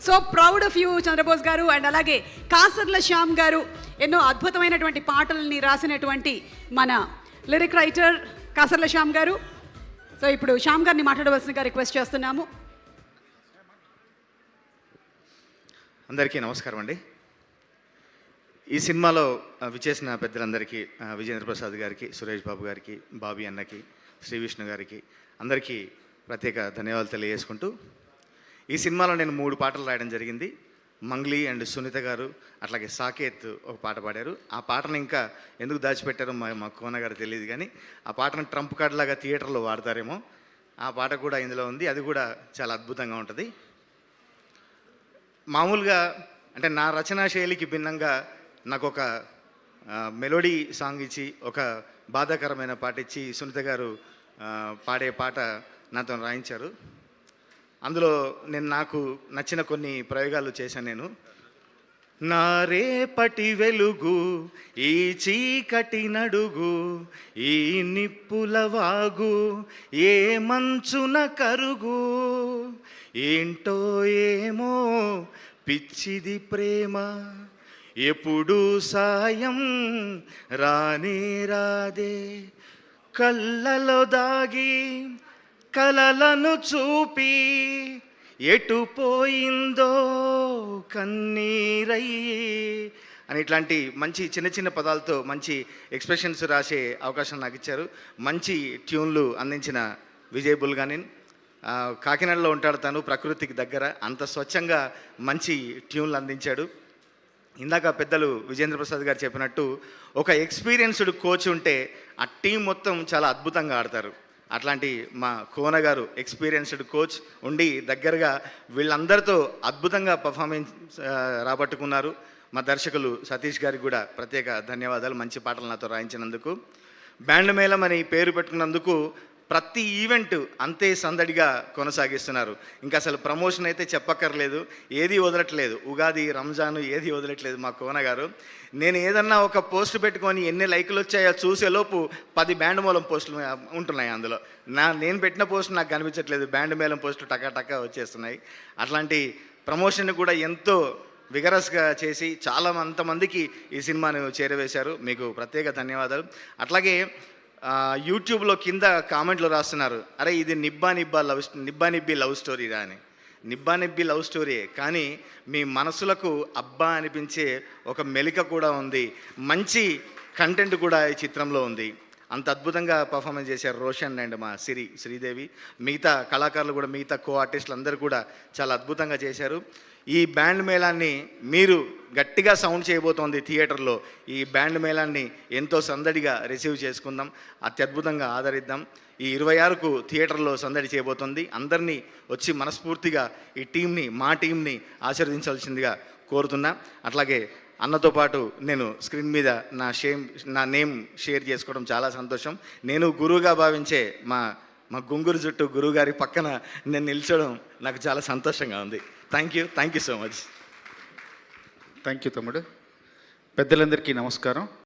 So proud of you Chandrabose గారు. And అలాగే కాసర్ల శ్యామ్ గారు ఎన్నో అద్భుతమైనటువంటి పాటల్ని రాసినటువంటి మన లిరిక్ రైటర్ కాసర్ల శ్యామ్ గారు. సో ఇప్పుడు శ్యామ్ గారిని మాట్లాడవలసిందిగా రిక్వెస్ట్ చేస్తున్నాము. అందరికీ నమస్కారం అండి. ఈ సినిమాలో విచ్చేసిన పెద్దలందరికీ, విజేంద్ర ప్రసాద్ గారికి, సురేష్ బాబు గారికి, బాబీ అన్నకి, శ్రీ విష్ణు గారికి అందరికీ ప్రత్యేక ధన్యవాదాలు తెలియజేసుకుంటూ, ఈ సినిమాలో నేను 3 పాటలు రాయడం జరిగింది. మంగ్లీ అండ్ సునీత గారు అట్లాగే సాకేత్ ఒక పాట పాడారు. ఆ పాటను ఇంకా ఎందుకు దాచిపెట్టారో మా కోన గారు తెలియదు, కానీ ఆ పాటను ట్రంప్ కార్డ్ లాగా థియేటర్లో వాడతారేమో. ఆ పాట కూడా ఇందులో ఉంది. అది కూడా చాలా అద్భుతంగా ఉంటుంది. మామూలుగా అంటే నా రచనా శైలికి భిన్నంగా నాకు ఒక మెలోడీ సాంగ్ ఇచ్చి, ఒక బాధాకరమైన పాట ఇచ్చి సునీత గారు పాడే పాట నాతో రాయించారు. అందులో నేను నాకు నచ్చిన కొన్ని ప్రయోగాలు చేశాను. నేను నా రేపటి వెలుగు, ఈ చీకటి నడుగు, ఈ నిప్పుల వాగు, ఏ మంచున కరుగు, ఏంటో ఏమో పిచ్చిది ప్రేమ, ఎప్పుడు సాయం రానే రాదే, కళ్ళలో దాగి కలలను చూపి ఎటు పోయిందో కన్నీరై అని ఇట్లాంటి మంచి చిన్న చిన్న పదాలతో మంచి ఎక్స్ప్రెషన్స్ రాసే అవకాశం నాకు ఇచ్చారు. మంచి ట్యూన్లు అందించిన విజయ్ బుల్గానిన్. కాకినాడలో ఉంటాడు తను, ప్రకృతికి దగ్గర, అంత స్వచ్ఛంగా మంచి ట్యూన్లు అందించాడు. ఇందాక పెద్దలు విజేంద్ర ప్రసాద్ గారు చెప్పినట్టు ఒక ఎక్స్పీరియన్స్డ్ కోచ్ ఉంటే ఆ టీం మొత్తం చాలా అద్భుతంగా ఆడతారు. అట్లాంటి మా కోన గారు ఎక్స్పీరియన్స్డ్ కోచ్ ఉండి దగ్గరగా వీళ్ళందరితో అద్భుతంగా పర్ఫార్మెన్స్ రాబట్టుకున్నారు. మా దర్శకులు సతీష్ గారికి కూడా ప్రత్యేక ధన్యవాదాలు, మంచి పాటలు నాతో రాయించినందుకు. బ్యాండ్ మేళం అని పేరు పెట్టుకున్నందుకు ప్రతి ఈవెంట్ అంతే సందడిగా కొనసాగిస్తున్నారు. ఇంకా అసలు ప్రమోషన్ అయితే చెప్పక్కర్లేదు, ఏది వదలట్లేదు. ఉగాది, రంజాను ఏది వదలట్లేదు మా కోన గారు. నేను ఏదన్నా ఒక పోస్ట్ పెట్టుకొని ఎన్ని లైకులు వచ్చాయో చూసేలోపు 10 బ్యాండ్ మేళం పోస్టులు ఉంటున్నాయి. అందులో నేను పెట్టిన పోస్ట్ నాకు కనిపించట్లేదు, బ్యాండ్ మేళం పోస్టులు టకా వచ్చేస్తున్నాయి. అట్లాంటి ప్రమోషన్ కూడా ఎంతో విగరస్గా చేసి చాలా అంతమందికి ఈ సినిమాను చేరవేశారు. మీకు ప్రత్యేక ధన్యవాదాలు. అట్లాగే యూట్యూబ్లో కింద కామెంట్లు రాస్తున్నారు, అరే ఇది నిబ్బా నిబ్బి లవ్ స్టోరీరా అని. నిబ్బా నిబ్బి లవ్ స్టోరీయే, కానీ మీ మనసులకు అబ్బా అనిపించే ఒక మెలిక కూడా ఉంది, మంచి కంటెంట్ కూడా ఈ చిత్రంలో ఉంది. అంత అద్భుతంగా పర్ఫార్మెన్స్ చేశారు రోషన్ అండ్ మా శ్రీదేవి. మిగతా కళాకారులు కూడా, మిగతా కో ఆర్టిస్టులు అందరూ కూడా చాలా అద్భుతంగా చేశారు. ఈ బ్యాండ్ మేళాన్ని మీరు గట్టిగా సౌండ్ చేయబోతోంది థియేటర్లో. ఈ బ్యాండ్ మేళాన్ని ఎంతో సందడిగా రిసీవ్ చేసుకుందాం, అత్యద్భుతంగా ఆదరిద్దాం. ఈ 26కు థియేటర్లో సందడి చేయబోతోంది. అందరినీ వచ్చి మనస్ఫూర్తిగా ఈ టీంని, మా టీంని ఆశీర్వదించాల్సిందిగా కోరుతున్నా. అట్లాగే అన్నతో పాటు నేను స్క్రీన్ మీద నా నేమ్ షేర్ చేసుకోవడం చాలా సంతోషం. నేను గురువుగా భావించే మా గుంగురు జుట్టు గురువు గారి పక్కన నేను నిల్చోవడం నాకు చాలా సంతోషంగా ఉంది. Thank you so much. Thank you తమ్ముడు. పెద్దలందరికీ నమస్కారం.